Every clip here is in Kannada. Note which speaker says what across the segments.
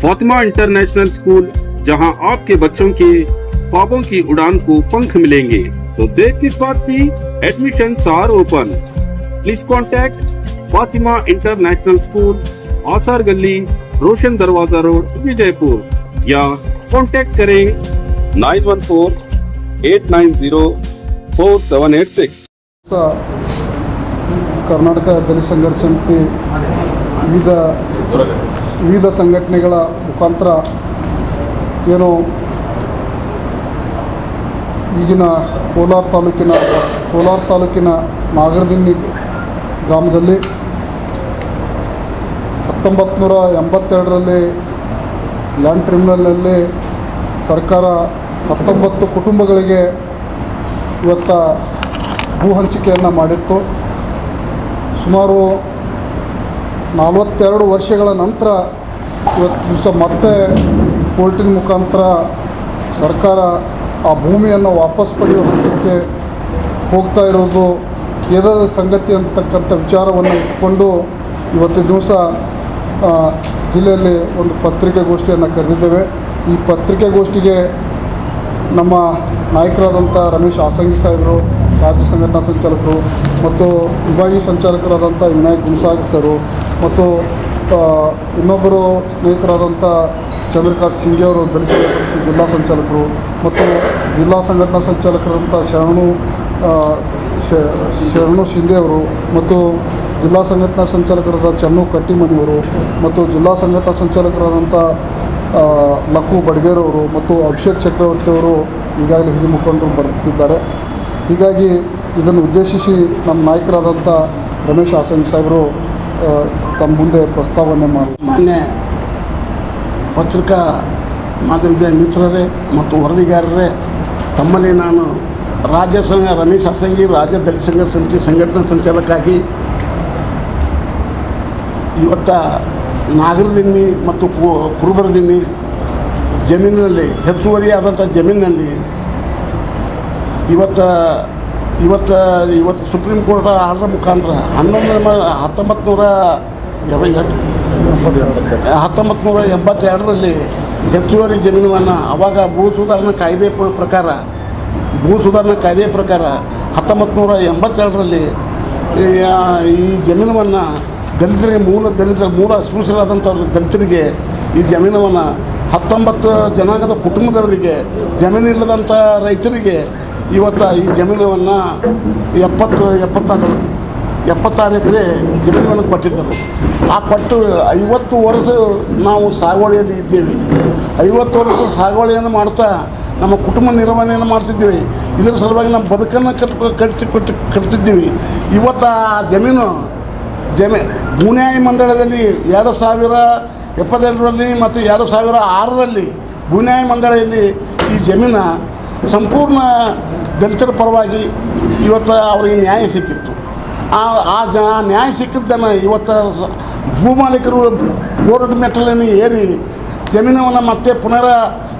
Speaker 1: फातिमा इंटरनेशनल स्कूल, जहां आपके बच्चों के ख्वाबों की उड़ान को पंख मिलेंगे। तो देर किस बात की, admissions are open. Please contact Fatima international school, Asar Gali, रोशन दरवाजा रोड, विजयपुर, या कॉन्टैक्ट करें 9148904786।
Speaker 2: ಕರ್ನಾಟಕ ದಲಿತ ಸಂಘರ್ಷ ಸಮಿತಿ ವಿವಿಧ ಸಂಘಟನೆಗಳ ಮುಖಾಂತರ ಏನು ಈಗಿನ ಕೋಲಾರ ತಾಲೂಕಿನ ನಾಗರದಿನ್ನಿ ಗ್ರಾಮದಲ್ಲಿ 1982ರಲ್ಲಿ ಲ್ಯಾಂಡ್ ಟ್ರಿಬ್ಯುನಲ್ನಲ್ಲಿ ಸರ್ಕಾರ 19 ಕುಟುಂಬಗಳಿಗೆ ಇವತ್ತು ಭೂ ಹಂಚಿಕೆಯನ್ನು ಮಾಡಿತ್ತು. ಸುಮಾರು 42 ವರ್ಷಗಳ ನಂತರ ಇವತ್ತು ದಿವಸ ಮತ್ತೆ ಕೋರ್ಟಿನ ಮುಖಾಂತರ ಸರ್ಕಾರ ಆ ಭೂಮಿಯನ್ನು ವಾಪಸ್ ಪಡೆಯುವ ಹಂತಕ್ಕೆ ಹೋಗ್ತಾ ಇರೋದು ಖೇದದ ಸಂಗತಿ ಅಂತಕ್ಕಂಥ ವಿಚಾರವನ್ನು ಇಟ್ಕೊಂಡು ಇವತ್ತು ದಿವಸ ಜಿಲ್ಲೆಯಲ್ಲಿ ಒಂದು ಪತ್ರಿಕಾಗೋಷ್ಠಿಯನ್ನು ಕರೆದಿದ್ದೇವೆ. ಈ ಪತ್ರಿಕಾಗೋಷ್ಠಿಗೆ ನಮ್ಮ ನಾಯಕರಾದಂಥ ರಮೇಶ್ ಆಸಂಗಿ ಸಾಹೇಬರು, ರಾಜ್ಯ ಸಂಘಟನಾ ಸಂಚಾಲಕರು, ಮತ್ತು ವಿಭಾಗೀಯ ಸಂಚಾಲಕರಾದಂಥ ವಿನಾಯಕ್ ಗುಣಸಾಗರ್ ಸರು, ಮತ್ತು ಇನ್ನೊಬ್ಬರು ಸ್ನೇಹಿತರಾದಂಥ ಚಂದ್ರಕಾಂತ್ ಸಿಂಘೆ ಅವರು ದಲಿತ ಸಮಿತಿ ಜಿಲ್ಲಾ ಸಂಚಾಲಕರು, ಮತ್ತು ಜಿಲ್ಲಾ ಸಂಘಟನಾ ಸಂಚಾಲಕರಾದಂಥ ಶರಣು ಶಿಂದೆ ಅವರು, ಮತ್ತು ಜಿಲ್ಲಾ ಸಂಘಟನಾ ಸಂಚಾಲಕರಾದ ಚನ್ನು ಕಟ್ಟಿಮನಿಯವರು, ಮತ್ತು ಜಿಲ್ಲಾ ಸಂಘಟನಾ ಸಂಚಾಲಕರಾದಂಥ ಲಕ್ಕು ಬಡ್ಗೇರವರು, ಮತ್ತು ಅಭಿಷೇಕ್ ಚಕ್ರವರ್ತಿ ಅವರು ಈಗಾಗಲೇ ಹಿರಿಯ ಮುಖಂಡರು ಬರುತ್ತಿದ್ದಾರೆ. ಹೀಗಾಗಿ ಇದನ್ನು ಉದ್ದೇಶಿಸಿ ನಮ್ಮ ನಾಯಕರಾದಂಥ ರಮೇಶ್ ಆಸಂಗಿ ಸಾಹೇಬರು ತಮ್ಮ ಮುಂದೆ ಪ್ರಸ್ತಾವನೆ ಮಾಡಿ.
Speaker 3: ಮಾನ್ಯ ಪತ್ರಿಕಾ ಮಾಧ್ಯಮದ ಮಿತ್ರರೇ ಮತ್ತು ವರದಿಗಾರರೇ, ತಮ್ಮಲ್ಲಿ ನಾನು ರಮೇಶ್ ಆಸಂಗಿ ರಾಜ್ಯ ದಲಿತ ಸಂಘರ್ಷ ಸಮಿತಿ ಸಂಘಟನಾ ಸಂಚಾಲಕಾಗಿ ಇವತ್ತು ನಾಗರದಿನ್ನಿ ಮತ್ತು ಕುರುಬರದಿನ್ನಿ ಜಮೀನಿನಲ್ಲಿ ಹೆಚ್ಚುವರಿಯಾದಂಥ ಜಮೀನಿನಲ್ಲಿ ಇವತ್ತು ಸುಪ್ರೀಂ ಕೋರ್ಟ್ ಆರ್ಡರ್ ಮುಖಾಂತರ 1982ರಲ್ಲಿ ಹೆಚ್ಚುವರಿ ಜಮೀನನ್ನು ಆವಾಗ ಭೂ ಸುಧಾರಣಾ ಕಾಯ್ದೆ ಪ್ರಕಾರ 1982ರಲ್ಲಿ ಈ ಜಮೀನವನ್ನು ದಲಿತರಿಗೆ ಮೂಲ ಅಸ್ಪೃಶ್ಯರಾದಂಥವ್ರಿಗೆ ದಲಿತರಿಗೆ ಈ ಜಮೀನವನ್ನು 19 ಜನಾಂಗದ ಕುಟುಂಬದವರಿಗೆ, ಜಮೀನಿಲ್ಲದಂಥ ರೈತರಿಗೆ ಇವತ್ತು ಈ ಜಮೀನನ್ನು 76 ಎಕರೆ ಜಮೀನನ್ನು ಕೊಟ್ಟಿದ್ದರು. ಆ ಕೊಟ್ಟು 50 ವರ್ಷ ನಾವು ಸಾಗುವಳಿಯಲ್ಲಿ ಇದ್ದೀವಿ. 50 ವರ್ಷ ಸಾಗುವಳಿಯನ್ನು ಮಾಡ್ತಾ ನಮ್ಮ ಕುಟುಂಬ ನಿರ್ವಹಣೆಯನ್ನು ಮಾಡ್ತಿದ್ದೀವಿ. ಇದರ ಸಲುವಾಗಿ ನಮ್ಮ ಬದುಕನ್ನು ಕಟ್ತಿದ್ದೀವಿ. ಇವತ್ತು ಆ ಜಮೀನು ಭೂನ್ಯಾಯ ಮಂಡಳದಲ್ಲಿ 2072ರಲ್ಲಿ ಮತ್ತು 2006ರಲ್ಲಿ ಭೂನ್ಯಾಯ ಮಂಡಳಿಯಲ್ಲಿ ಈ ಜಮೀನು ಸಂಪೂರ್ಣ ದಲಿತರ ಪರವಾಗಿ ಇವತ್ತು ಅವರಿಗೆ ನ್ಯಾಯ ಸಿಕ್ಕಿತ್ತು. ಆ ನ್ಯಾಯ ಸಿಕ್ಕಿದ್ದನ್ನು ಇವತ್ತು ಭೂಮಾಲೀಕರು ಬೋರ್ಡ್ ಮೆಟ್ಟಲನ್ನು ಏರಿ ಜಮೀನನ್ನು ಮತ್ತೆ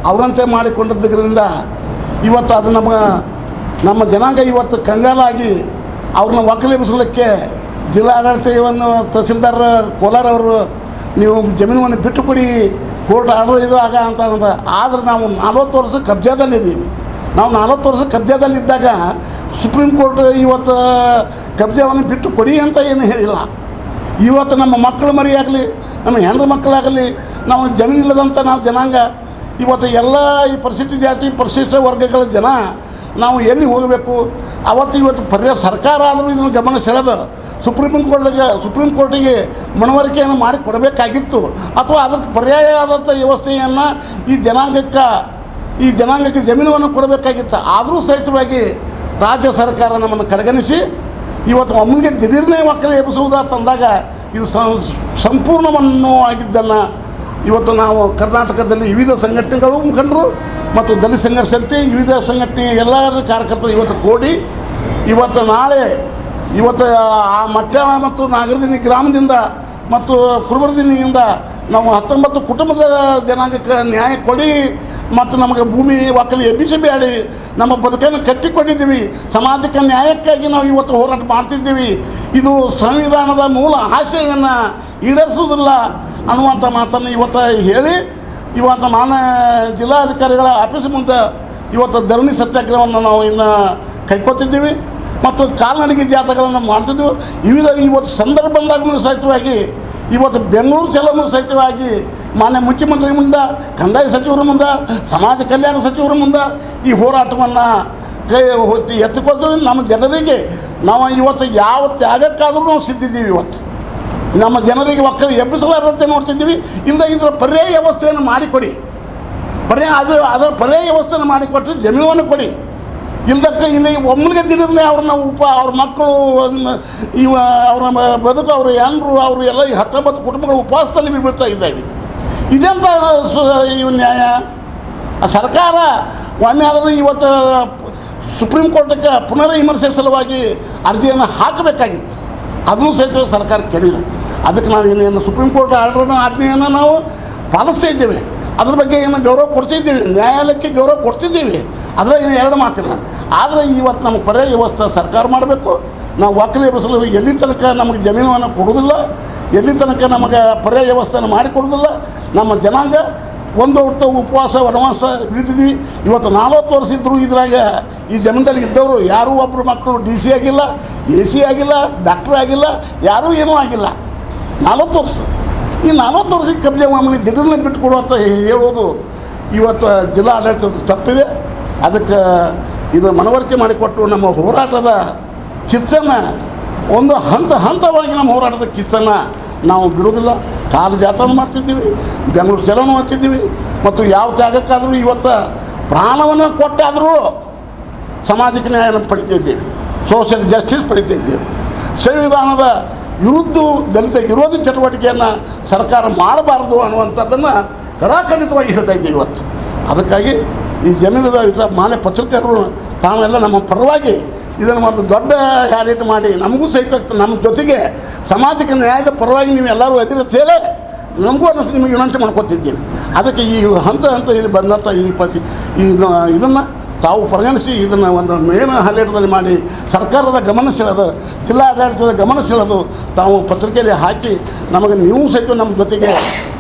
Speaker 3: ಅವರಂತೆ ಮಾಡಿಕೊಂಡಿದ್ದರಿಂದ ಇವತ್ತು ಅದು ನಮ್ಮ ಜನಾಂಗ ಇವತ್ತು ಕಂಗಾಲಾಗಿ ಅವ್ರನ್ನ ಒಕ್ಕಲೆಬ್ಬಿಸಲಿಕ್ಕೆ ಜಿಲ್ಲಾಡಳಿತವನ್ನು ತಹಸೀಲ್ದಾರ್ ಕೋಲಾರ ಅವರು ನೀವು ಜಮೀನನ್ನು ಬಿಟ್ಟು ಕೊಡಿ, ಕೋರ್ಟ್ ಆರ್ಡರ್ ಇದು ಆಗ ಅಂತ ಅನ್ನೋದು. ಆದರೆ ನಾವು 40 ವರ್ಷ ಕಬ್ಜಾದಲ್ಲಿದ್ದೀವಿ. ನಾವು 40 ವರ್ಷ ಕಬ್ಜಾದಲ್ಲಿದ್ದಾಗ ಸುಪ್ರೀಂ ಕೋರ್ಟ್ ಇವತ್ತು ಕಬ್ಜಾವನ್ನು ಬಿಟ್ಟು ಕೊಡಿ ಅಂತ ಏನು ಹೇಳಿಲ್ಲ. ಇವತ್ತು ನಮ್ಮ ಮಕ್ಕಳು ಮರಿಯಾಗಲಿ, ನಮ್ಮ ಹೆಣ್ಣು ಮಕ್ಕಳಾಗಲಿ, ನಾವು ಜಮೀನಿಲ್ಲದಂಥ ನಾವು ಜನಾಂಗ ಇವತ್ತು ಎಲ್ಲ ಈ ಪರಿಶಿಷ್ಟ ಜಾತಿ ಪರಿಶಿಷ್ಟ ವರ್ಗಗಳ ಜನ ನಾವು ಎಲ್ಲಿ ಹೋಗಬೇಕು? ಇವತ್ತು ಸರ್ಕಾರ ಆದರೂ ಇದನ್ನು ಗಮನ ಸೆಳೆದು ಸುಪ್ರೀಂ ಕೋರ್ಟಿಗೆ ಮನವರಿಕೆಯನ್ನು ಮಾಡಿ ಕೊಡಬೇಕಾಗಿತ್ತು, ಅಥವಾ ಅದಕ್ಕೆ ಪರ್ಯಾಯ ಆದಂಥ ವ್ಯವಸ್ಥೆಯನ್ನು ಈ ಜನಾಂಗಕ್ಕೆ ಜಮೀನನ್ನು ಕೊಡಬೇಕಾಗಿತ್ತು. ಆದರೂ ಸಹಿತವಾಗಿ ರಾಜ್ಯ ಸರ್ಕಾರ ನಮ್ಮನ್ನು ಕಡೆಗಣಿಸಿ ಇವತ್ತು ಒಮ್ಮೆಗೆ ದಿಢೀರ್ನೇ ಒಕ್ಕಲೆ ಎಬ್ಬಿಸುವುದಂದಾಗ ಇದು ಸಂಪೂರ್ಣವನ್ನು ಆಗಿದ್ದನ್ನು ಇವತ್ತು ನಾವು ಕರ್ನಾಟಕದಲ್ಲಿ ವಿವಿಧ ಸಂಘಟನೆಗಳು ಮುಖಂಡರು ಮತ್ತು ದಲಿತ ಸಂಘರ್ಷ ಸಮಿತಿ ವಿವಿಧ ಸಂಘಟನೆ ಎಲ್ಲರ ಕಾರ್ಯಕರ್ತರು ಇವತ್ತು ಕೂಡಿ ಇವತ್ತು ಆ ಮಟ್ಯಾಳ ಮತ್ತು ನಾಗರದಿನ್ನಿ ಗ್ರಾಮದಿಂದ ಮತ್ತು ಕುರುಬರದಿನ್ನಿಯಿಂದ ನಾವು 19 ಕುಟುಂಬದ ಜನಾಂಗಕ್ಕೆ ನ್ಯಾಯ ಕೊಡಿ ಮತ್ತು ನಮಗೆ ಭೂಮಿ ಒಕ್ಕಲು ಎಬ್ಬಿಸಬೇಡಿ, ನಮ್ಮ ಬದುಕನ್ನು ಕಟ್ಟಿಕೊಟ್ಟಿದ್ದೀವಿ. ಸಮಾಜಕ್ಕೆ ನ್ಯಾಯಕ್ಕಾಗಿ ನಾವು ಇವತ್ತು ಹೋರಾಟ ಮಾಡ್ತಿದ್ದೀವಿ. ಇದು ಸಂವಿಧಾನದ ಮೂಲ ಆಶೆಯನ್ನು ಈಡೇರಿಸುವುದಿಲ್ಲ. ಅನ್ನುವಂಥ ಮಾತನ್ನು ಇವತ್ತು ಹೇಳಿ ಇವತ್ತು ನಾನು ಜಿಲ್ಲಾಧಿಕಾರಿಗಳ ಆಫೀಸ್ ಮುಂದೆ ಇವತ್ತು ಧರಣಿ ಸತ್ಯಾಗ್ರಹವನ್ನು ನಾವು ಇನ್ನು ಕೈಗೊಳ್ತಿದ್ದೀವಿ ಮತ್ತು ಕಾಲ್ನಡಿಗೆ ಜಾಥಾಗಳನ್ನು ಮಾಡ್ತಿದ್ದೀವಿ. ಇವತ್ತು ಸಂದರ್ಭ ಬಂದಾಗೂ ಸಹಿತವಾಗಿ ಇವತ್ತು ಬೆಂಗಳೂರು ಚಲೋನು ಸಹಿತವಾಗಿ ಮಾನ್ಯ ಮುಖ್ಯಮಂತ್ರಿ ಮುಂದೆ, ಕಂದಾಯ ಸಚಿವರ ಮುಂದೆ, ಸಮಾಜ ಕಲ್ಯಾಣ ಸಚಿವರ ಮುಂದೆ ಈ ಹೋರಾಟವನ್ನು ಎತ್ತಿಕೊಳ್ತೀವಿ. ನಮ್ಮ ಜನರಿಗೆ ನಾವು ಇವತ್ತು ಯಾವ ತ್ಯಾಗಕ್ಕಾದರೂ ನಾವು ಸಿದ್ಧಿದ್ದೀವಿ. ಇವತ್ತು ನಮ್ಮ ಜನರಿಗೆ ಒಕ್ಕಲು ಎಬ್ಬಿಸಲಾರಂತೆ ನೋಡ್ತಿದ್ದೀವಿ. ಇಲ್ಲ ಇದರ ಪರ್ಯಾಯ ವ್ಯವಸ್ಥೆಯನ್ನು ಮಾಡಿಕೊಡಿ, ಅದರ ಪರ್ಯಾಯ ವ್ಯವಸ್ಥೆಯನ್ನು ಮಾಡಿಕೊಟ್ಟರೆ ಜಮೀನನ್ನು ಕೊಡಿ. ಇಲ್ದಕ್ಕೆ ಇಲ್ಲಿ ಒಮ್ಮಲಿಗೆ ದಿನನೇ ಅವ್ರನ್ನ ಅವ್ರ ಮಕ್ಕಳು ಅವರ ಬದುಕು, ಅವ್ರ ಹೆಣ್ಣರು, ಅವರು ಎಲ್ಲ 19 ಕುಟುಂಬಗಳು ಉಪವಾಸದಲ್ಲಿ ಬೀಳ್ತಾ ಇದ್ದಾವೆ. ಇದೆಂಥ ಇವು ನ್ಯಾಯ? ಸರ್ಕಾರ ಒಮ್ಮೆ ಆದರೂ ಇವತ್ತು ಸುಪ್ರೀಂ ಕೋರ್ಟಕ್ಕೆ ಪುನರ್ವಿಮರ್ಶೆ ಸಲುವಾಗಿ ಅರ್ಜಿಯನ್ನು ಹಾಕಬೇಕಾಗಿತ್ತು. ಅದನ್ನು ಸಹಿತ ಸರ್ಕಾರ ಕೇಳಿಲ್ಲ. ಅದಕ್ಕೆ ನಾವು ಇನ್ನೇನು ಸುಪ್ರೀಂ ಕೋರ್ಟ್ ಆರ್ಡರ್ನ ಆಜ್ಞೆಯನ್ನು ನಾವು ಪಾಲಿಸ್ತಾ ಇದ್ದೇವೆ. ಅದ್ರ ಬಗ್ಗೆ ಏನು ಗೌರವ ಕೊಡ್ತಿದ್ದೀವಿ, ನ್ಯಾಯಾಲಯಕ್ಕೆ ಗೌರವ ಕೊಡ್ತಿದ್ದೀವಿ. ಅದರ ಏನು ಎರಡು ಮಾತಿಲ್ಲ. ಆದರೆ ಇವತ್ತು ನಮಗೆ ಪರ್ಯಾಯ ವ್ಯವಸ್ಥೆ ಸರ್ಕಾರ ಮಾಡಬೇಕು. ನಾವು ಒಕ್ಕಲು ಎಬ್ಬಿಸಲು ಎಲ್ಲಿ ತನಕ ನಮಗೆ ಜಮೀನನ್ನು ಕೊಡೋದಿಲ್ಲ, ಎಲ್ಲಿ ತನಕ ನಮಗೆ ಪರ್ಯಾಯ ವ್ಯವಸ್ಥೆಯನ್ನು ಮಾಡಿಕೊಡೋದಿಲ್ಲ. ನಮ್ಮ ಜನಾಂಗ ಒಂದು ಹೊತ್ತು ಉಪವಾಸ ವನವಾಸ ಬಿಡ್ತಿದ್ವಿ. ಇವತ್ತು 40 ವರ್ಷ ಇದ್ದರೂ ಇದ್ರಾಗ ಈ ಜಮೀನಲ್ಲಿ ಇದ್ದವರು ಯಾರೂ ಒಬ್ಬರು ಮಕ್ಕಳು DC ಆಗಿಲ್ಲ, AC ಆಗಿಲ್ಲ, ಡಾಕ್ಟ್ರ್ ಆಗಿಲ್ಲ, ಯಾರೂ ಏನೂ ಆಗಿಲ್ಲ. 40 ವರ್ಷ. ಈ 40 ವರ್ಷಕ್ಕೆ ಕಬ್ಜೆ ಮಾಮೂಲಿ ದಿಢೀರ್ನ ಬಿಟ್ಟು ಕೊಡುವಂತ ಹೇಳೋದು ಇವತ್ತು ಜಿಲ್ಲಾ ಆಡಳಿತದ ತಪ್ಪಿದೆ. ಅದಕ್ಕೆ ಇದು ಮನವರಿಕೆ ಮಾಡಿಕೊಟ್ಟು ನಮ್ಮ ಹೋರಾಟದ ಕಿಚ್ಚನ್ನು ಒಂದು ಹಂತವಾಗಿ ನಮ್ಮ ಹೋರಾಟದ ಕಿಚ್ಚನ್ನು ನಾವು ಬಿಡೋದಿಲ್ಲ. ಕಾಲು ಜಾಥಾನು ಮಾಡ್ತಿದ್ದೀವಿ, ಬೆಂಗಳೂರು ಚಲೋನು ಅಂತಿದ್ದೀವಿ. ಮತ್ತು ಯಾವ ತ್ಯಾಗಕ್ಕಾದರೂ ಇವತ್ತು ಪ್ರಾಣವನ್ನು ಕೊಟ್ಟಾದರೂ ಸಮಾಜಕ್ಕೆ ನ್ಯಾಯವನ್ನು ಪಡಿತಿದ್ದೇವೆ, ಸೋಷಿಯಲ್ ಜಸ್ಟಿಸ್ ಪಡಿತಿದ್ದೇವೆ. ಸಂವಿಧಾನದ ವಿರುದ್ಧ ದಲಿತ ವಿರೋಧಿ ಚಟುವಟಿಕೆಯನ್ನು ಸರ್ಕಾರ ಮಾಡಬಾರ್ದು ಅನ್ನುವಂಥದ್ದನ್ನು ಕಡಾಖಂಡಿತವಾಗಿ ಹೇಳ್ತಾ ಇದ್ದೀವಿ ಇವತ್ತು. ಅದಕ್ಕಾಗಿ ಈ ಜಮೀನದ ಮಾನ್ಯ ಪತ್ರಕರ್ತರು ತಾವೆಲ್ಲ ನಮ್ಮ ಪರವಾಗಿ ಇದನ್ನು ಒಂದು ದೊಡ್ಡ ಹ್ಯಾಲಿಟ್ ಮಾಡಿ ನಮಗೂ ಸಹಿತ ನಮ್ಮ ಜೊತೆಗೆ ಸಮಾಜಕ್ಕೆ ನ್ಯಾಯದ ಪರವಾಗಿ ನೀವು ಎಲ್ಲರೂ ಎದುರಿಸೇಳೆ ನಮಗೂ ಅನ್ನಿಸಿ ನಿಮಗೆ ವಿನಂತಿ ಮಾಡ್ಕೊತಿದ್ದೀವಿ. ಅದಕ್ಕೆ ಈ ಹಂತ ಇಲ್ಲಿ ಬಂದಂಥ ಇದನ್ನು ತಾವು ಪರಿಗಣಿಸಿ ಇದನ್ನು ಒಂದು ಮೇನ್ ಹೈಲೈಟ್ದಲ್ಲಿ ಮಾಡಿ ಸರ್ಕಾರದ ಗಮನ ಸೆಳೆದು, ಜಿಲ್ಲಾ ಆಡಳಿತದ ಗಮನ ಸೆಳೆದು ತಾವು ಪತ್ರಿಕೆಯಲ್ಲಿ ಹಾಕಿ ನಮಗೆ ನೀವು ಸಹಿತ ನಮ್ಮ ಜೊತೆಗೆ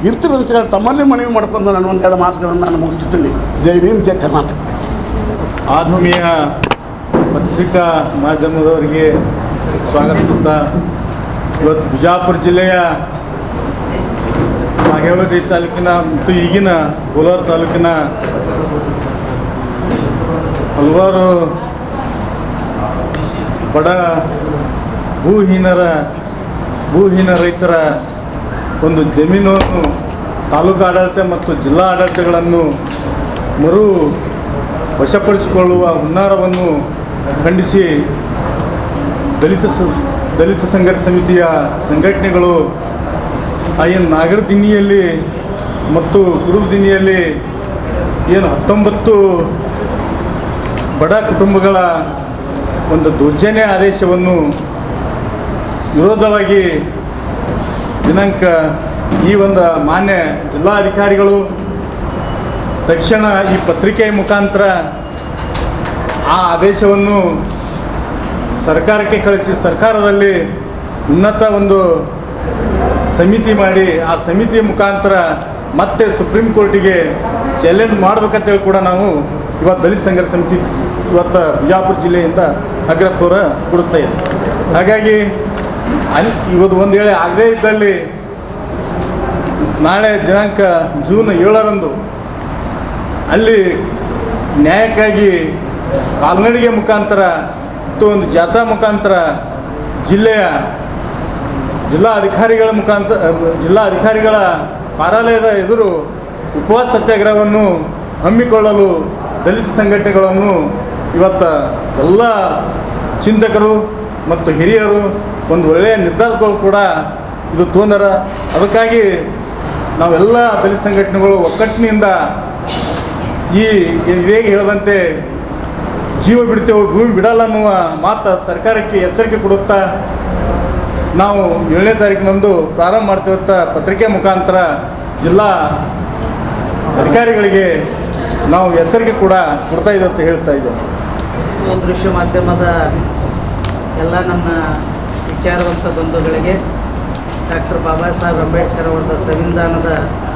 Speaker 3: ಇರ್ತೀರಿ ಅಂತ ಹೇಳಿ ತಮ್ಮಲ್ಲಿ ಮನವಿ ಮಾಡ್ಕೊಂಡು ನಾನು ಒಂದೆರಡು ಮಾತುಗಳನ್ನು ನಾನು ಮುಗಿಸ್ತೀನಿ. ಜೈ ಭೀಮ್, ಜೈ ಕರ್ನಾಟಕ.
Speaker 4: ಆತ್ಮೀಯ ಪತ್ರಿಕಾ ಮಾಧ್ಯಮದವರಿಗೆ ಸ್ವಾಗತಿಸುತ್ತಾ, ಇವತ್ತು ಬಿಜಾಪುರ ಜಿಲ್ಲೆಯ ಬಾಗೇವಾಡಿ ತಾಲೂಕಿನ ಮತ್ತು ಈಗಿನ ಕೋಲಾರ ತಾಲೂಕಿನ ಹಲವಾರು ಬಡ ಭೂಹೀನ ರೈತರ ಒಂದು ಜಮೀನನ್ನು ತಾಲೂಕು ಆಡಳಿತ ಮತ್ತು ಜಿಲ್ಲಾ ಆಡಳಿತಗಳನ್ನು ವಶಪಡಿಸಿಕೊಳ್ಳುವ ಹುನ್ನಾರವನ್ನು ಖಂಡಿಸಿ ದಲಿತ ಸಂಘರ್ಷ ಸಮಿತಿಯ ಸಂಘಟನೆಗಳು ಏನು ನಾಗರ ದಿನಿಯಲ್ಲಿ ಮತ್ತು ಕುರುಬ ದಿನಿಯಲ್ಲಿ ಏನು 19 ಬಡ ಕುಟುಂಬಗಳ ಒಂದು ದೌರ್ಜನ್ಯ ಆದೇಶವನ್ನು ವಿರೋಧವಾಗಿ ದಿನಾಂಕ ಈ ಒಂದು ಮಾನ್ಯ ಜಿಲ್ಲಾಧಿಕಾರಿಗಳು ತಕ್ಷಣ ಈ ಪತ್ರಿಕೆಯ ಮುಖಾಂತರ ಆ ಆದೇಶವನ್ನು ಸರ್ಕಾರಕ್ಕೆ ಕಳಿಸಿ ಸರ್ಕಾರದಲ್ಲಿ ಉನ್ನತ ಒಂದು ಸಮಿತಿ ಮಾಡಿ ಆ ಸಮಿತಿಯ ಮುಖಾಂತರ ಮತ್ತೆ ಸುಪ್ರೀಂ ಕೋರ್ಟಿಗೆ ಚಾಲೆಂಜ್ ಮಾಡಬೇಕಂತೇಳಿ ಕೂಡ ನಾವು ಇವತ್ತು ದಲಿತ ಸಂಘರ್ಷ ಸಮಿತಿ ಇವತ್ತು ಬಿಜಾಪುರ ಜಿಲ್ಲೆಯಿಂದ ಅಗ್ರಪುರ ಕೊಡಿಸ್ತಾ ಇದೆ. ಹಾಗಾಗಿ ಇವತ್ತು ಒಂದು ವೇಳೆ ಆಗದೇ ಇದ್ದಲ್ಲಿ ನಾಳೆ ದಿನಾಂಕ ಜೂನ್ 7ರಂದು ಅಲ್ಲಿ ನ್ಯಾಯಕ್ಕಾಗಿ ಕಾಲ್ನಡಿಗೆ ಮುಖಾಂತರ ಮತ್ತು ಒಂದು ಜಾಥಾ ಮುಖಾಂತರ ಜಿಲ್ಲಾ ಅಧಿಕಾರಿಗಳ ಕಾರ್ಯಾಲಯದ ಎದುರು ಉಪವಾಸ ಸತ್ಯಾಗ್ರಹವನ್ನು ಹಮ್ಮಿಕೊಳ್ಳಲು ದಲಿತ ಸಂಘಟನೆಗಳನ್ನು ಇವತ್ತು ಎಲ್ಲ ಚಿಂತಕರು ಮತ್ತು ಹಿರಿಯರು ಒಂದು ಒಳ್ಳೆಯ ನಿರ್ಧಾರಗಳು ಕೂಡ ಇದು ತೊಂದರ. ಅದಕ್ಕಾಗಿ ನಾವೆಲ್ಲ ದಲಿತ ಸಂಘಟನೆಗಳು ಒಕ್ಕಟ್ಟಿನಿಂದ ಹೇಗೆ ಹೇಳದಂತೆ ಜೀವ ಬಿಡ್ತೇವೆ ಭೂಮಿ ಬಿಡಲ್ಲ ಅನ್ನುವ ಮಾತು ಸರ್ಕಾರಕ್ಕೆ ಎಚ್ಚರಿಕೆ ಕೊಡುತ್ತಾ ನಾವು 7ನೇ ತಾರೀಕಿನಂದು ಪ್ರಾರಂಭ ಮಾಡ್ತೇವಂತ ಪತ್ರಿಕೆ ಮುಖಾಂತರ ಜಿಲ್ಲಾ ಅಧಿಕಾರಿಗಳಿಗೆ ನಾವು ಎಚ್ಚರಿಕೆ ಕೂಡ ಕೊಡ್ತಾ ಇದ್ದೀವಿ ಅಂತ ಹೇಳ್ತಾ ಇದ್ದೇವೆ.
Speaker 5: ದೃಶ್ಯ ಮಾಧ್ಯಮದ ಎಲ್ಲ ನನ್ನ ವಿಚಾರವಂತ ಬಂಧುಗಳಿಗೆ ಡಾಕ್ಟರ್ ಬಾಬಾ ಸಾಹೇಬ್ ಅಂಬೇಡ್ಕರ್ ಅವರ ಸಂವಿಧಾನದ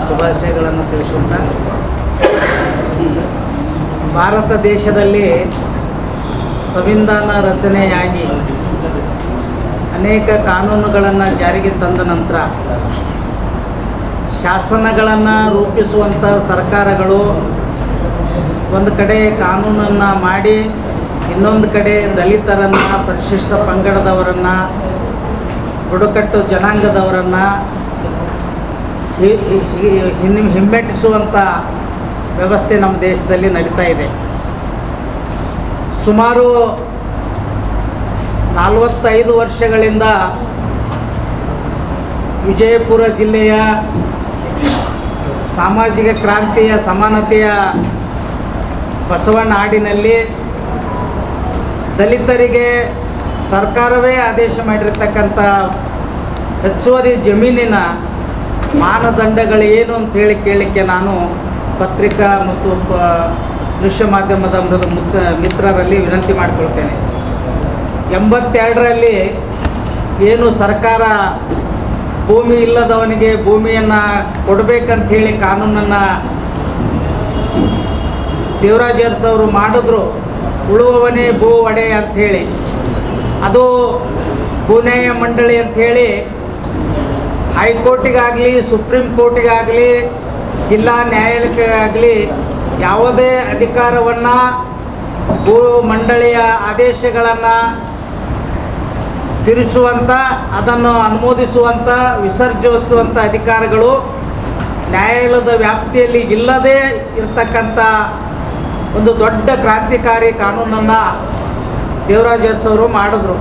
Speaker 5: ಶುಭಾಶಯಗಳನ್ನು ತಿಳಿಸುತ್ತಾ, ಭಾರತ ದೇಶದಲ್ಲಿ ಸಂವಿಧಾನ ರಚನೆಯಾಗಿ ಅನೇಕ ಕಾನೂನುಗಳನ್ನು ಜಾರಿಗೆ ತಂದ ನಂತರ ಶಾಸನಗಳನ್ನು ರೂಪಿಸುವಂಥ ಸರ್ಕಾರಗಳು ಒಂದು ಕಡೆ ಕಾನೂನನ್ನು ಮಾಡಿ ಇನ್ನೊಂದು ಕಡೆ ದಲಿತರನ್ನು, ಪರಿಶಿಷ್ಟ ಪಂಗಡದವರನ್ನು, ಬುಡಕಟ್ಟು ಜನಾಂಗದವರನ್ನು ಹಿಮ್ಮೆಟ್ಟಿಸುವಂಥ ವ್ಯವಸ್ಥೆ ನಮ್ಮ ದೇಶದಲ್ಲಿ ನಡೀತಾ ಇದೆ. ಸುಮಾರು 45 ವರ್ಷಗಳಿಂದ ವಿಜಯಪುರ ಜಿಲ್ಲೆಯ ಸಾಮಾಜಿಕ ಕ್ರಾಂತಿಯ ಸಮಾನತೆಯ ಬಸವನಾಡಿನಲ್ಲಿ ದಲಿತರಿಗೆ ಸರ್ಕಾರವೇ ಆದೇಶ ಮಾಡಿರ್ತಕ್ಕಂಥ ಹೆಚ್ಚುವರಿ ಜಮೀನಿನ ಮಾನದಂಡಗಳು ಏನು ಅಂತೇಳಿ ಕೇಳಲಿಕ್ಕೆ ನಾನು ಪತ್ರಿಕಾ ಮತ್ತು ದೃಶ್ಯ ಮಾಧ್ಯಮದ ಮಿತ್ರರಲ್ಲಿ ವಿನಂತಿ ಮಾಡಿಕೊಳ್ತೇನೆ. 82ರಲ್ಲಿ ಏನು ಸರ್ಕಾರ ಭೂಮಿ ಇಲ್ಲದವನಿಗೆ ಭೂಮಿಯನ್ನು ಕೊಡಬೇಕಂಥೇಳಿ ಕಾನೂನನ್ನು ದೇವರಾಜ ಅರಸು ಅವರು ಮಾಡಿದ್ರು, ಉಳುವವನೇ ಭೂ ಒಡೆ ಅಂಥೇಳಿ. ಅದು ಭೂನ್ಯಾಯ ಮಂಡಳಿ ಅಂಥೇಳಿ ಹೈಕೋರ್ಟಿಗಾಗಲಿ, ಸುಪ್ರೀಂ ಕೋರ್ಟಿಗಾಗಲಿ, ಜಿಲ್ಲಾ ನ್ಯಾಯಾಲಯಕ್ಕಾಗಲಿ ಯಾವುದೇ ಅಧಿಕಾರವನ್ನು ಭೂ ಮಂಡಳಿಯ ಆದೇಶಗಳನ್ನು ತಿರುಚುವಂಥ, ಅದನ್ನು ಅನುಮೋದಿಸುವಂಥ, ವಿಸರ್ಜಿಸುವಂಥ ಅಧಿಕಾರಗಳು ನ್ಯಾಯಾಲಯದ ವ್ಯಾಪ್ತಿಯಲ್ಲಿ ಇಲ್ಲದೇ ಇರತಕ್ಕಂಥ ಒಂದು ದೊಡ್ಡ ಕ್ರಾಂತಿಕಾರಿ ಕಾನೂನನ್ನು ದೇವರಾಜ ಅರಸು ಅವರು ಮಾಡಿದ್ರು.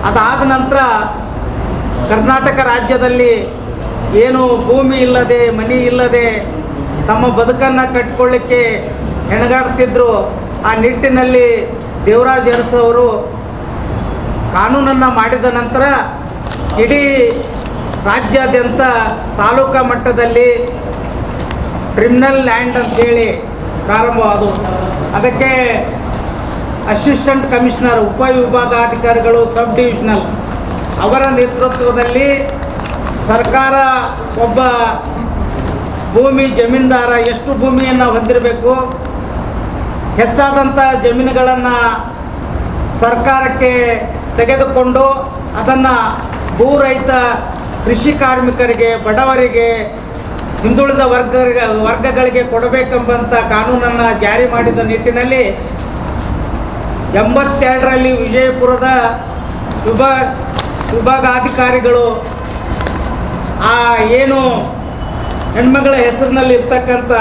Speaker 5: ಅದಾದ ನಂತರ ಕರ್ನಾಟಕ ರಾಜ್ಯದಲ್ಲಿ ಏನು ಭೂಮಿ ಇಲ್ಲದೆ, ಮನೆ ಇಲ್ಲದೆ ತಮ್ಮ ಬದುಕನ್ನು ಕಟ್ಟಿಕೊಳ್ಳಿಕ್ಕೆ ಹೆಣಗಾಡ್ತಿದ್ರು, ಆ ನಿಟ್ಟಿನಲ್ಲಿ ದೇವರಾಜ ಅರಸು ಅವರು ಕಾನೂನನ್ನು ಮಾಡಿದ ನಂತರ ಇಡೀ ರಾಜ್ಯಾದ್ಯಂತ ತಾಲೂಕಾ ಮಟ್ಟದಲ್ಲಿ ಕ್ರಿಮಿನಲ್ ಲ್ಯಾಂಡ್ ಅಂತೇಳಿ ಪ್ರಾರಂಭವಾದವು. ಅದಕ್ಕೆ ಅಸಿಸ್ಟೆಂಟ್ ಕಮಿಷನರ್, ಉಪವಿಭಾಗಾಧಿಕಾರಿಗಳು, ಸಬ್ ಡಿವಿಷನಲ್ ಅವರ ನೇತೃತ್ವದಲ್ಲಿ ಸರ್ಕಾರ ಒಬ್ಬ ಭೂಮಿ ಜಮೀನ್ದಾರ ಎಷ್ಟು ಭೂಮಿಯನ್ನು ಹೊಂದಿರಬೇಕು, ಹೆಚ್ಚಾದಂಥ ಜಮೀನುಗಳನ್ನು ಸರ್ಕಾರಕ್ಕೆ ತೆಗೆದುಕೊಂಡು ಅದನ್ನು ಭೂರಹಿತ ಕೃಷಿ ಕಾರ್ಮಿಕರಿಗೆ, ಬಡವರಿಗೆ, ಹಿಂದುಳಿದ ವರ್ಗಗಳಿಗೆ ಕೊಡಬೇಕೆಂಬಂಥ ಕಾನೂನನ್ನು ಜಾರಿ ಮಾಡಿದ ನಿಟ್ಟಿನಲ್ಲಿ 82ರಲ್ಲಿ ವಿಜಯಪುರದ ವಿಭಾಗಾಧಿಕಾರಿಗಳು ಆ ಏನು ಹೆಣ್ಮಗಳ ಹೆಸರಿನಲ್ಲಿ ಇರ್ತಕ್ಕಂಥ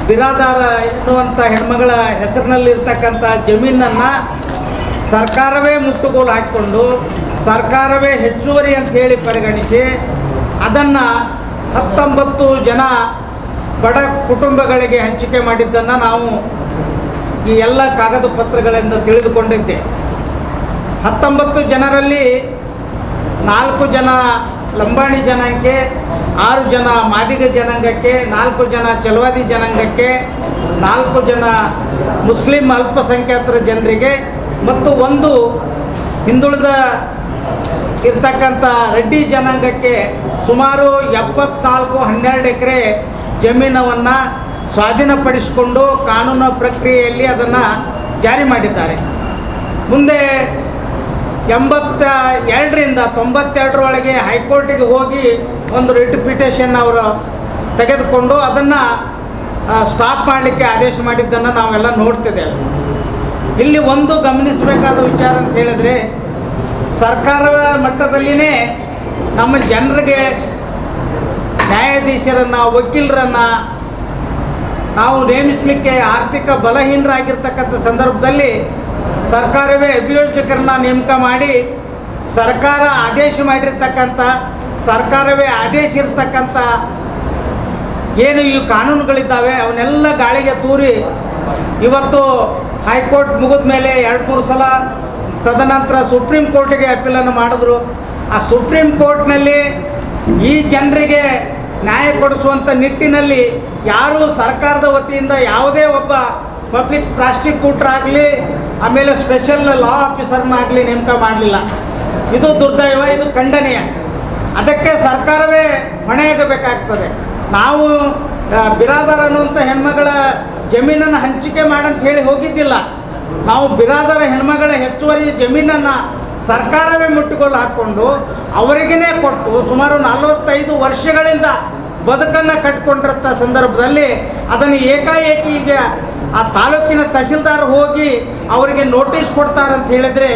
Speaker 5: ಬಿರಾದಾರ ಎನ್ನುವಂಥ ಹೆಣ್ಮಗಳ ಹೆಸರಿನಲ್ಲಿರ್ತಕ್ಕಂಥ ಜಮೀನನ್ನು ಸರ್ಕಾರವೇ ಮುಟ್ಟುಗೋಲು ಹಾಕಿಕೊಂಡು, ಸರ್ಕಾರವೇ ಹೆಚ್ಚುವರಿ ಅಂತ ಹೇಳಿ ಪರಿಗಣಿಸಿ ಅದನ್ನು 19 ಜನ ಬಡ ಕುಟುಂಬಗಳಿಗೆ ಹಂಚಿಕೆ ಮಾಡಿದ್ದನ್ನು ನಾವು ಈ ಎಲ್ಲ ಕಾಗದ ಪತ್ರಗಳಿಂದ ತಿಳಿದುಕೊಂಡಿದ್ದೆ. 19 ಜನರಲ್ಲಿ 4 ಜನ ಲಂಬಾಣಿ ಜನಾಂಗಕ್ಕೆ, 6 ಜನ ಮಾದಿಗ ಜನಾಂಗಕ್ಕೆ, 4 ಜನ ಚಲವಾದಿ ಜನಾಂಗಕ್ಕೆ, 4 ಜನ ಮುಸ್ಲಿಂ ಅಲ್ಪಸಂಖ್ಯಾತರ ಜನರಿಗೆ ಮತ್ತು 1 ಹಿಂದುಳಿದ ಇರ್ತಕ್ಕಂಥ ರೆಡ್ಡಿ ಜನಾಂಗಕ್ಕೆ ಸುಮಾರು 12 ಎಕರೆ ಜಮೀನವನ್ನು ಸ್ವಾಧೀನಪಡಿಸಿಕೊಂಡು ಕಾನೂನು ಪ್ರಕ್ರಿಯೆಯಲ್ಲಿ ಅದನ್ನು ಜಾರಿ ಮಾಡಿದ್ದಾರೆ. ಮುಂದೆ 82ರಿಂದ 92ರೊಳಗೆ ಹೈಕೋರ್ಟಿಗೆ ಹೋಗಿ ಒಂದು ರಿಟ್ ಪಿಟಿಷನ್ ಅವರು ತೆಗೆದುಕೊಂಡು ಅದನ್ನು ಸ್ಟಾಪ್ ಮಾಡಲಿಕ್ಕೆ ಆದೇಶ ಮಾಡಿದ್ದನ್ನು ನಾವೆಲ್ಲ ನೋಡ್ತಿದ್ದೇವೆ. ಇಲ್ಲಿ ಒಂದು ಗಮನಿಸಬೇಕಾದ ವಿಚಾರ ಅಂತ ಹೇಳಿದರೆ, ಸರ್ಕಾರ ಮಟ್ಟದಲ್ಲಿಯೇ ನಮ್ಮ ಜನರಿಗೆ ನ್ಯಾಯಾಧೀಶರನ್ನು, ವಕೀಲರನ್ನು ನಾವು ನೇಮಿಸಲಿಕ್ಕೆ ಆರ್ಥಿಕ ಬಲಹೀನರಾಗಿರ್ತಕ್ಕಂಥ ಸಂದರ್ಭದಲ್ಲಿ ಸರ್ಕಾರವೇ ಅಭಿಯೋಜಕರನ್ನ ನೇಮಕ ಮಾಡಿ ಸರ್ಕಾರ ಆದೇಶ ಮಾಡಿರ್ತಕ್ಕಂಥ, ಸರ್ಕಾರವೇ ಆದೇಶ ಇರ್ತಕ್ಕಂಥ ಏನು ಈ ಕಾನೂನುಗಳಿದ್ದಾವೆ ಅವನ್ನೆಲ್ಲ ಗಾಳಿಗೆ ತೂರಿ ಇವತ್ತು ಹೈಕೋರ್ಟ್ ಮುಗಿದ ಮೇಲೆ 2-3 ಸಲ, ತದನಂತರ ಸುಪ್ರೀಂ ಕೋರ್ಟಿಗೆ ಅಪೀಲನ್ನು ಮಾಡಿದ್ರು. ಆ ಸುಪ್ರೀಂ ಕೋರ್ಟ್ನಲ್ಲಿ ಈ ಜನರಿಗೆ ನ್ಯಾಯ ಕೊಡಿಸುವಂಥ ನಿಟ್ಟಿನಲ್ಲಿ ಯಾರೂ ಸರ್ಕಾರದ ವತಿಯಿಂದ ಯಾವುದೇ ಒಬ್ಬ ಪಬ್ಲಿಕ್ ಪ್ರಾಸಿಕ್ಯೂಟರ್ ಆಗಲಿ, ಆಮೇಲೆ ಸ್ಪೆಷಲ್ ಲಾ ಆಫೀಸರ್ನಾಗಲಿ ನೇಮಕ ಮಾಡಲಿಲ್ಲ.
Speaker 6: ಇದು ದುರ್ದೈವ, ಇದು ಖಂಡನೀಯ. ಅದಕ್ಕೆ ಸರ್ಕಾರವೇ ಹೊಣೆಯಾಗಬೇಕಾಗ್ತದೆ. ನಾವು ಬಿರಾದರ್ ಅನ್ನುವಂಥ ಹೆಣ್ಮಗಳ ಜಮೀನನ್ನು ಹಂಚಿಕೆ ಮಾಡಂತ ಹೇಳಿ ಹೋಗಿದ್ದಿಲ್ಲ. ನಾವು ಬಿರಾದರ ಹೆಣ್ಮಗಳ ಹೆಚ್ಚುವರಿ ಜಮೀನನ್ನು ಸರ್ಕಾರವೇ ಮುಟ್ಟುಗೋಲು ಹಾಕ್ಕೊಂಡು ಅವರಿಗೇ ಕೊಟ್ಟು ಸುಮಾರು 45 ವರ್ಷಗಳಿಂದ ಬದುಕನ್ನು ಕಟ್ಕೊಂಡಿರಂಥ ಸಂದರ್ಭದಲ್ಲಿ ಅದನ್ನು ಏಕಾಏಕಿ ಈಗ ಆ ತಾಲೂಕಿನ ತಹಸೀಲ್ದಾರ್ ಹೋಗಿ ಅವರಿಗೆ ನೋಟಿಸ್ ಕೊಡ್ತಾರಂತ ಹೇಳಿದರೆ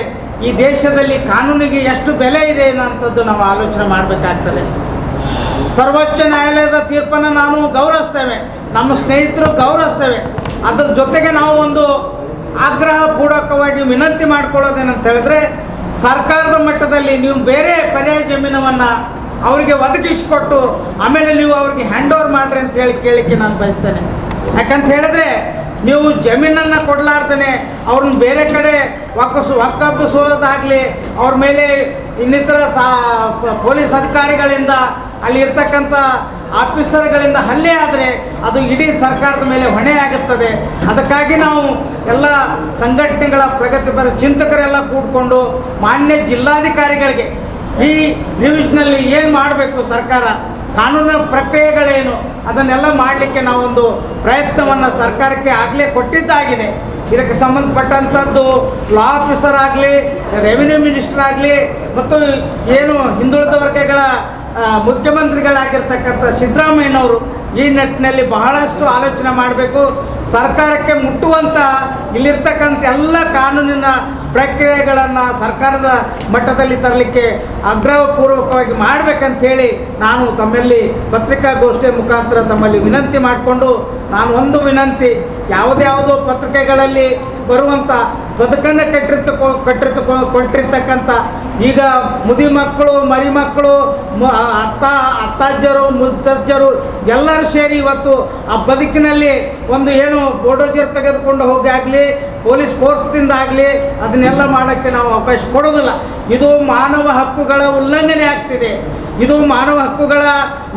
Speaker 6: ಈ ದೇಶದಲ್ಲಿ ಕಾನೂನಿಗೆ ಎಷ್ಟು ಬೆಲೆ ಇದೆ ಅನ್ನೋಂಥದ್ದು ನಾವು ಆಲೋಚನೆ ಮಾಡಬೇಕಾಗ್ತದೆ. ಸರ್ವೋಚ್ಚ ನ್ಯಾಯಾಲಯದ ತೀರ್ಪನ್ನು ನಾವು ಗೌರವಿಸ್ತೇವೆ, ನಮ್ಮ ಸ್ನೇಹಿತರು ಗೌರವಿಸ್ತೇವೆ. ಅದ್ರ ಜೊತೆಗೆ ನಾವು ಒಂದು ಆಗ್ರಹ ಪೂರ್ವಕವಾಗಿ ವಿನಂತಿ ಮಾಡ್ಕೊಳ್ಳೋದೇನಂತ ಹೇಳಿದ್ರೆ, ಸರ್ಕಾರದ ಮಟ್ಟದಲ್ಲಿ ನೀವು ಬೇರೆ ಪರ್ಯಾಯ ಜಮೀನವನ್ನು ಅವರಿಗೆ ಒದಗಿಸಿಕೊಟ್ಟು ಆಮೇಲೆ ನೀವು ಅವ್ರಿಗೆ ಹ್ಯಾಂಡ್ ಓವರ್ ಮಾಡಿರಿ ಅಂತ ಹೇಳಿ ಕೇಳಲಿಕ್ಕೆ ನಾನು ಬಯಸ್ತೇನೆ. ಯಾಕಂತ ಹೇಳಿದ್ರೆ ನೀವು ಜಮೀನನ್ನು ಕೊಡಲಾರ್ದೇ ಅವ್ರನ್ನ ಬೇರೆ ಕಡೆ ಒಕ್ಕಬ್ಬಿಸೋದಾಗಲಿ, ಅವ್ರ ಮೇಲೆ ಇನ್ನಿತರ ಪೊಲೀಸ್ ಅಧಿಕಾರಿಗಳಿಂದ ಅಲ್ಲಿ ಇರ್ತಕ್ಕಂಥ ಆಫೀಸರ್ಗಳಿಂದ ಹಲ್ಲೆ ಆದರೆ ಅದು ಇಡೀ ಸರ್ಕಾರದ ಮೇಲೆ ಹೊಣೆ ಆಗುತ್ತದೆ. ಅದಕ್ಕಾಗಿ ನಾವು ಎಲ್ಲ ಸಂಘಟನೆಗಳ ಪ್ರಗತಿಪರ ಚಿಂತಕರೆಲ್ಲ ಕೂಡಿಕೊಂಡು ಮಾನ್ಯ ಜಿಲ್ಲಾಧಿಕಾರಿಗಳಿಗೆ ಈ ನ್ಯೂಸ್ನಲ್ಲಿ ಏನು ಮಾಡಬೇಕು, ಸರ್ಕಾರ ಕಾನೂನು ಪ್ರಕ್ರಿಯೆಗಳೇನು ಅದನ್ನೆಲ್ಲ ಮಾಡಲಿಕ್ಕೆ ನಾವೊಂದು ಪ್ರಯತ್ನವನ್ನು ಸರ್ಕಾರಕ್ಕೆ ಆಗಲೇ ಕೊಟ್ಟಿದ್ದಾಗಿದೆ. ಇದಕ್ಕೆ ಸಂಬಂಧಪಟ್ಟಂಥದ್ದು ಲಾ ಆಫೀಸರ್ ಆಗಲಿ, ರೆವಿನ್ಯೂ ಮಿನಿಸ್ಟರ್ ಆಗಲಿ, ಮತ್ತು ಏನು ಹಿಂದುಳಿದ ವರ್ಗಗಳ ಮುಖ್ಯಮಂತ್ರಿಗಳಾಗಿರ್ತಕ್ಕಂಥ ಸಿದ್ದರಾಮಯ್ಯನವರು ಈ ನಿಟ್ಟಿನಲ್ಲಿ ಬಹಳಷ್ಟು ಆಲೋಚನೆ ಮಾಡಬೇಕು. ಸರ್ಕಾರಕ್ಕೆ ಮುಟ್ಟುವಂಥ ಇಲ್ಲಿರ್ತಕ್ಕಂಥ ಎಲ್ಲ ಕಾನೂನಿನ ಪ್ರಕ್ರಿಯೆಗಳನ್ನು ಸರ್ಕಾರದ ಮಟ್ಟದಲ್ಲಿ ತರಲಿಕ್ಕೆ ಆಗ್ರಹಪೂರ್ವಕವಾಗಿ ಮಾಡಬೇಕಂತೇಳಿ ನಾನು ತಮ್ಮಲ್ಲಿ ಪತ್ರಿಕಾಗೋಷ್ಠಿಯ ಮುಖಾಂತರ ತಮ್ಮಲ್ಲಿ ವಿನಂತಿ ಮಾಡಿಕೊಂಡು, ನಾನು ಒಂದು ವಿನಂತಿ, ಯಾವುದ್ಯಾವುದೋ ಪತ್ರಿಕೆಗಳಲ್ಲಿ ಬರುವಂಥ ಬದುಕನ್ನು ಕೊಟ್ಟಿರ್ತಕ್ಕಂಥ ಈಗ ಮುದಿ ಮಕ್ಕಳು, ಮರಿ ಮಕ್ಕಳು, ಅತ್ತಾಜ್ಜರು, ಮುತ್ತಜ್ಜರು ಎಲ್ಲರೂ ಸೇರಿ ಇವತ್ತು ಆ ಬದುಕಿನಲ್ಲಿ ಒಂದು ಏನು ಬೋಡೋಜರ್ ತೆಗೆದುಕೊಂಡು ಹೋಗಿ ಆಗಲಿ, ಪೊಲೀಸ್ ಫೋರ್ಸ್ದಿಂದ ಆಗಲಿ ಅದನ್ನೆಲ್ಲ ಮಾಡೋಕ್ಕೆ ನಾವು ಅವಕಾಶ ಕೊಡೋದಿಲ್ಲ. ಇದು ಮಾನವ ಹಕ್ಕುಗಳ ಉಲ್ಲಂಘನೆ ಆಗ್ತಿದೆ. ಇದು ಮಾನವ ಹಕ್ಕುಗಳ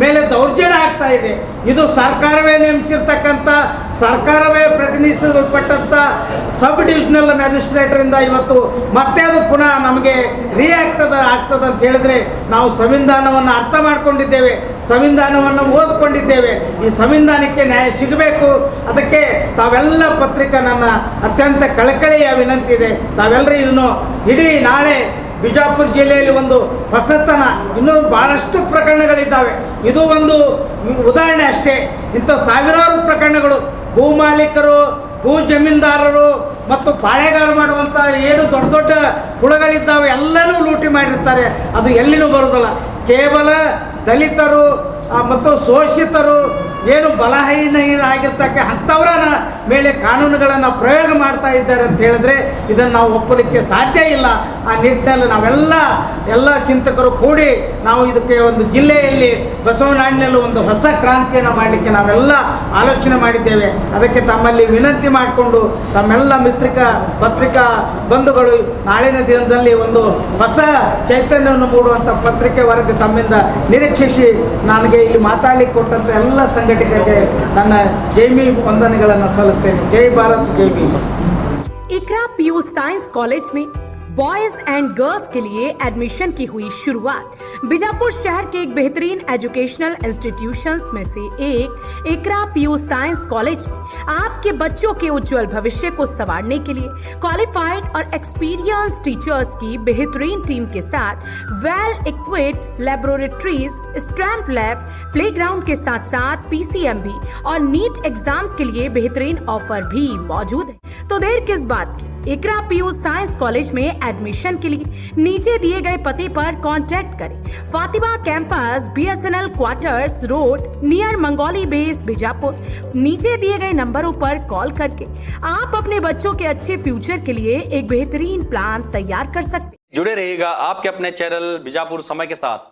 Speaker 6: ಮೇಲೆ ದೌರ್ಜನ್ಯ ಆಗ್ತಾ ಇದೆ. ಇದು ಸರ್ಕಾರವೇ ನೇಮಿಸಿರ್ತಕ್ಕಂಥ, ಸರ್ಕಾರವೇ ಪ್ರತಿನಿಧಿಸಲ್ಪಟ್ಟಂಥ ಸಬ್ ಡಿವಿಷನಲ್ ಮ್ಯಾಜಿಸ್ಟ್ರೇಟರಿಂದ ಇವತ್ತು ಮತ್ತೆ ಅದು ಪುನಃ ನಮಗೆ ಆಗ್ತದೆ ಅಂತ ಹೇಳಿದರೆ, ನಾವು ಸಂವಿಧಾನವನ್ನು ಅರ್ಥ ಮಾಡ್ಕೊಂಡಿದ್ದೇವೆ, ಸಂವಿಧಾನವನ್ನು ಓದಿಕೊಂಡಿದ್ದೇವೆ. ಈ ಸಂವಿಧಾನಕ್ಕೆ ನ್ಯಾಯ ಸಿಗಬೇಕು. ಅದಕ್ಕೆ ತಾವೆಲ್ಲ ಪತ್ರಿಕಾ ನನ್ನ ಅತ್ಯಂತ ಕಳಕಳಿಯ ವಿನಂತಿ ಇದೆ, ತಾವೆಲ್ಲರೂ ಇದನ್ನು ಇಡೀ ನಾಳೆ ಬಿಜಾಪುರ ಜಿಲ್ಲೆಯಲ್ಲಿ ಒಂದು ಹೊಸತನ, ಇನ್ನೂ ಭಾಳಷ್ಟು ಪ್ರಕರಣಗಳಿದ್ದಾವೆ. ಇದು ಒಂದು ಉದಾಹರಣೆ ಅಷ್ಟೇ. ಇಂಥ ಸಾವಿರಾರು ಪ್ರಕರಣಗಳು ಭೂ ಮಾಲೀಕರು, ಭೂ ಜಮೀನ್ದಾರರು ಮತ್ತು ಪಾಳೆಗಾರ ಮಾಡುವಂಥ ಏನು ದೊಡ್ಡ ದೊಡ್ಡ ಕುಳಗಳಿದ್ದಾವೆ ಎಲ್ಲನೂ ಲೂಟಿ ಮಾಡಿರ್ತಾರೆ. ಅದು ಎಲ್ಲಿನೂ ಬರೋದಿಲ್ಲ. ಕೇವಲ ದಲಿತರು ಮತ್ತು ಶೋಷಿತರು ಏನು ಬಲಹೀನರಾಗಿರ್ತಕ್ಕ ಅಂಥವರ ಮೇಲೆ ಕಾನೂನುಗಳನ್ನು ಪ್ರಯೋಗ ಮಾಡ್ತಾ ಇದ್ದಾರೆ ಅಂತ ಹೇಳಿದ್ರೆ ಇದನ್ನು ನಾವು ಒಪ್ಪಲಿಕ್ಕೆ ಸಾಧ್ಯ ಇಲ್ಲ. ಆ ನಿಟ್ಟಿನಲ್ಲಿ ಎಲ್ಲ ಚಿಂತಕರು ಕೂಡಿ ನಾವು ಇದಕ್ಕೆ ಒಂದು ಜಿಲ್ಲೆಯಲ್ಲಿ ಬಸವನಾಡಿನಲ್ಲಿ ಒಂದು ಹೊಸ ಕ್ರಾಂತಿಯನ್ನು ಮಾಡಲಿಕ್ಕೆ ನಾವೆಲ್ಲ ಆಲೋಚನೆ ಮಾಡಿದ್ದೇವೆ. ಅದಕ್ಕೆ ತಮ್ಮಲ್ಲಿ ವಿನಂತಿ ಮಾಡಿಕೊಂಡು ತಮ್ಮೆಲ್ಲ ಪತ್ರಿಕಾ ಬಂಧುಗಳು ನಾಳಿನ ದಿನದಲ್ಲಿ ಒಂದು ಹೊಸ ಚೈತನ್ಯವನ್ನು ಮೂಡುವಂಥ ಪತ್ರಿಕೆ ವರದಿ ತಮ್ಮಿಂದ ನಿರೀಕ್ಷಿಸಿ ನನಗೆ ಇಲ್ಲಿ ಮಾತಾಡಲಿಕ್ಕೆ ಕೊಟ್ಟಂಥ ಎಲ್ಲ ಸಂಘಟಕರಿಗೆ ನನ್ನ ಜೈಮಿ ವಂದನೆಗಳನ್ನು ಸಲ್ಲಿಸ್ತೇನೆ. ಜೈ ಭಾರತ್, ಜೈ ಭೀಮ್.
Speaker 7: इकरा पीयू साइंस कॉलेज में बॉयज एंड गर्ल्स के लिए एडमिशन की हुई शुरुआत। बीजापुर शहर के एक बेहतरीन एजुकेशनल इंस्टीट्यूशंस में से एक इकरा पीयू साइंस कॉलेज में आपके बच्चों के उज्जवल भविष्य को संवारने के लिए क्वालिफाइड और एक्सपीरियंस टीचर्स की बेहतरीन टीम के साथ well equipped laboratories, stamp lab, playground के साथ साथ PCMB और नीट एग्जाम्स के लिए बेहतरीन ऑफर भी मौजूद है। तो देर किस बात की, इकरा पीयू साइंस कॉलेज में एडमिशन के लिए नीचे दिए गए पते पर कांटेक्ट करें। Fatima campus, BSNL quarters road, near Mangoli base, Bijapur. नीचे दिए गए नंबरों पर कॉल करके आप अपने बच्चों के अच्छे फ्यूचर के लिए एक बेहतरीन प्लान तैयार कर सकते हैं।
Speaker 8: जुड़े रहिएगा आपके अपने चैनल बीजापुर समय के साथ।